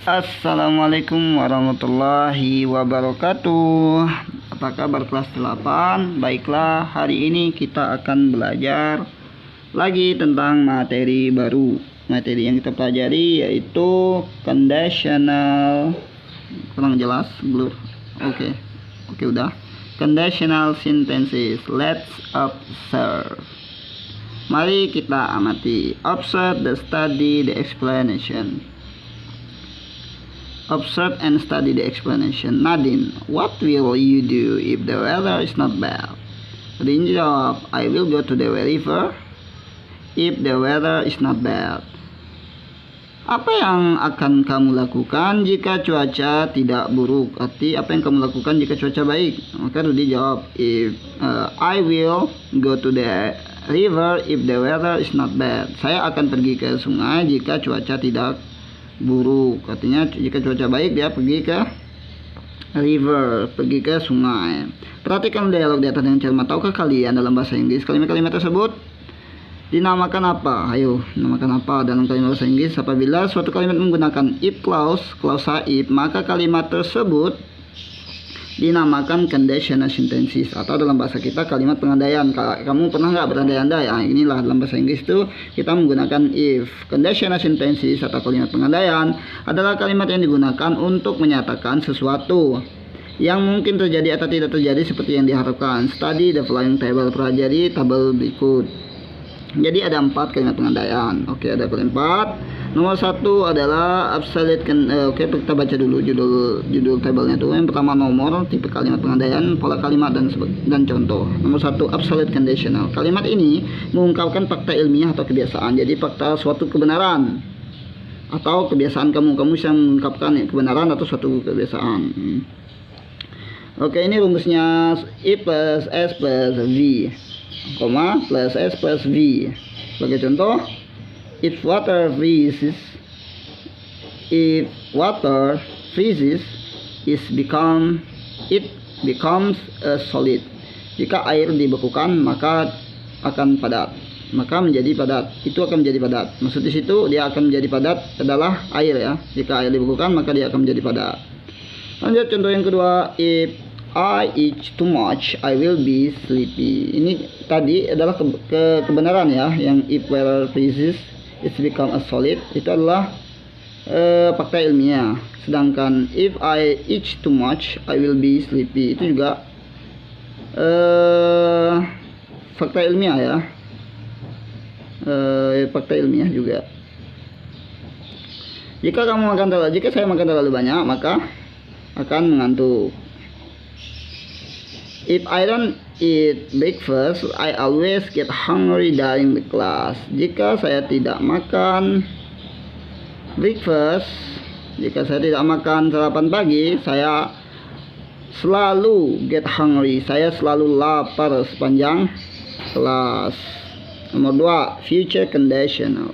Assalamualaikum warahmatullahi wabarakatuh. Apa kabar kelas 8? Baiklah, hari ini kita akan belajar lagi tentang materi baru. Materi yang kita pelajari yaitu conditional. Kurang jelas, blur. Oke, udah. Conditional sentences. Let's observe. Mari kita amati. Observe the study the explanation. Observe and study the explanation. Nadine, what will you do if the weather is not bad? Nadine jawab, I will go to the river if the weather is not bad. Apa yang akan kamu lakukan jika cuaca tidak buruk? Arti, apa yang kamu lakukan jika cuaca baik? Maka Rudy jawab, I will go to the river if the weather is not bad. Saya akan pergi ke sungai jika cuaca tidak buruk. Artinya jika cuaca baik dia pergi ke river, pergi ke sungai. Perhatikan dialog di atas dengan cermat. Tahukah kalian dalam bahasa Inggris kalimat-kalimat tersebut dinamakan apa? Ayo, namakan apa dalam kalimat bahasa Inggris? Apabila suatu kalimat menggunakan if clause, klausa if, maka kalimat tersebut dinamakan conditional sentences, atau dalam bahasa kita kalimat pengandaian. Kamu pernah nggak berandai-andai? Inilah dalam bahasa Inggris itu kita menggunakan if. Conditional sentences atau kalimat pengandaian adalah kalimat yang digunakan untuk menyatakan sesuatu yang mungkin terjadi atau tidak terjadi seperti yang diharapkan. Study the following table. Pelajari tabel berikut. Jadi ada 4 kalimat pengandaian. Oke, ada 4. Nomor 1 adalah absolute. Oke, kita baca dulu judul tabelnya tuh. Yang pertama nomor, tipe kalimat pengandaian, pola kalimat dan contoh. Nomor 1 absolute conditional. Kalimat ini mengungkapkan fakta ilmiah atau kebiasaan. Jadi fakta suatu kebenaran atau kebiasaan kamu bisa mengungkapkan kebenaran atau suatu kebiasaan. Oke, ini rumusnya I plus S plus V, plus S plus V. Sebagai contoh, if water freezes, it becomes a solid. Jika air dibekukan maka akan padat, maka menjadi padat. Itu akan menjadi padat. Maksud di situ dia akan menjadi padat adalah air ya. Jika air dibekukan maka dia akan menjadi padat. Lanjut contoh yang kedua, if I eat too much, I will be sleepy. Ini tadi adalah kebenaran ya, yang if water freezes, it become a solid, itu adalah fakta ilmiah. Sedangkan if I eat too much, I will be sleepy, itu juga fakta ilmiah ya, fakta ilmiah juga. Jika saya makan terlalu banyak, maka akan mengantuk. If I don't eat breakfast, I always get hungry during the class. Jika saya tidak makan breakfast, jika saya tidak makan sarapan pagi, saya selalu get hungry. Saya selalu lapar sepanjang kelas. Nomor 2, future conditional.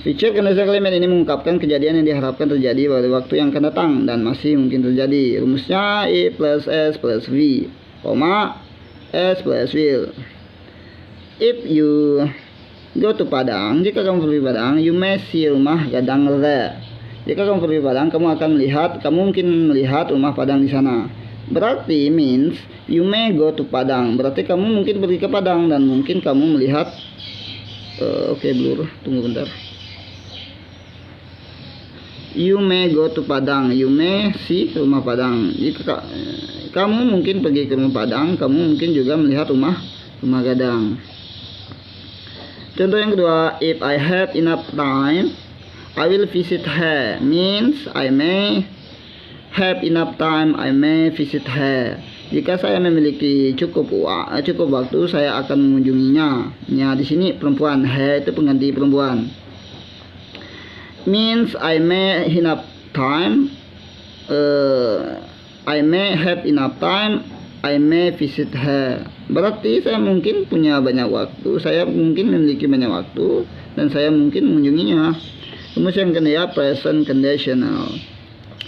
Future conditional kalimat ini mengungkapkan kejadian yang diharapkan terjadi pada waktu yang akan datang dan masih mungkin terjadi. Rumusnya I plus S plus V, S plus will. If you go to Padang, jika kamu pergi Padang, you may see rumah Gadang there. Jika kamu pergi Padang, kamu mungkin melihat rumah Padang di sana. Berarti means you may go to Padang. Berarti kamu mungkin pergi ke Padang dan mungkin kamu melihat. Oke, blur. Tunggu bentar. You may go to Padang. You may see rumah Padang. Jika kamu mungkin pergi ke rumah Padang, kamu mungkin juga melihat rumah Gadang. Contoh yang kedua, if I have enough time, I will visit her. Means I may have enough time, I may visit her. Jika saya memiliki cukup waktu, saya akan mengunjunginya. Ya, di sini perempuan, her itu pengganti perempuan. Means I may enough time, I may have enough time, I may visit her. Berarti saya mungkin punya banyak waktu, saya mungkin memiliki banyak waktu, dan saya mungkin mengunjunginya. Kemudian yang kedua, present conditional.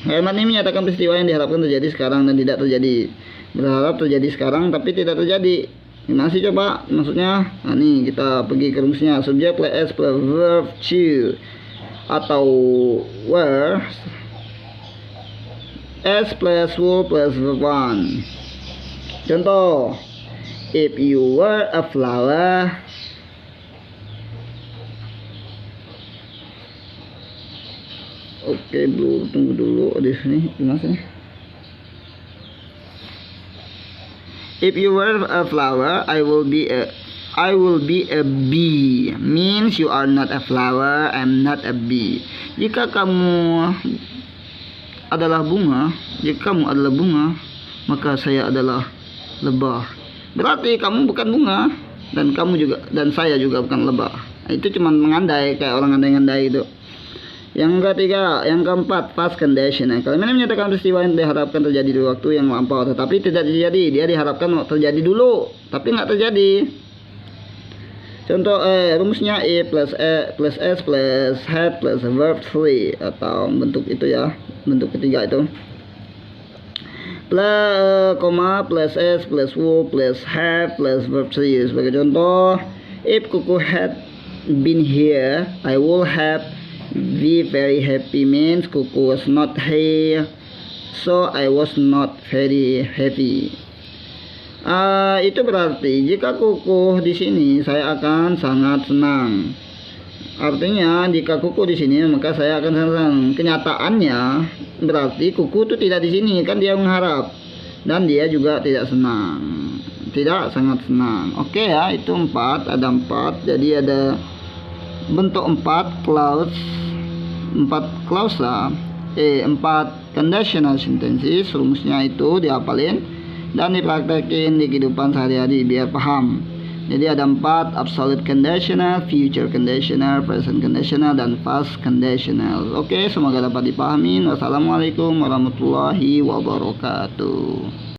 Kalimat ini menyatakan peristiwa yang diharapkan terjadi sekarang dan tidak terjadi. Berharap terjadi sekarang tapi tidak terjadi. Gimana sih coba? Maksudnya, nah nih kita pergi ke rumusnya. Subjek plus S plus verb to atau were S plus will plus verb 1. Contoh, if you were a flower, oke, tunggu dulu di sini gimana sih? If you were a flower, I will be a bee. Means you are not a flower, I'm not a bee. Jika kamu adalah bunga, maka saya adalah lebah. Berarti kamu bukan bunga, dan saya juga bukan lebah. Itu cuma mengandai, kayak orang ngandai-ngandai itu. Yang ketiga, yang keempat, past condition. Kalau ini menyatakan peristiwa yang diharapkan terjadi di waktu yang lampau, tetapi tidak terjadi. Dia diharapkan terjadi dulu, tapi nggak terjadi. Contoh, rumusnya I plus S plus had plus verb 3, atau bentuk itu ya, bentuk ketiga itu. Plus S plus would plus have plus verb 3. Sebagai contoh, if Kuku had been here, I would have be very happy. Means Kuku was not here, so I was not very happy. Itu berarti jika Kuku di sini, saya akan sangat senang. Artinya jika Kuku di sini, maka saya akan senang. Kenyataannya berarti Kuku itu tidak di sini, kan dia mengharap, dan dia juga tidak senang, tidak sangat senang. Oke ya, itu 4, ada 4. Jadi ada bentuk 4 clause, 4 klausa, 4 conditional sentences. Rumusnya itu dihafalin dan dipraktekin di kehidupan sehari-hari biar paham. Jadi ada 4: absolute conditional, future conditional, present conditional, dan past conditional. Oke, semoga dapat dipahami. Wassalamualaikum warahmatullahi wabarakatuh.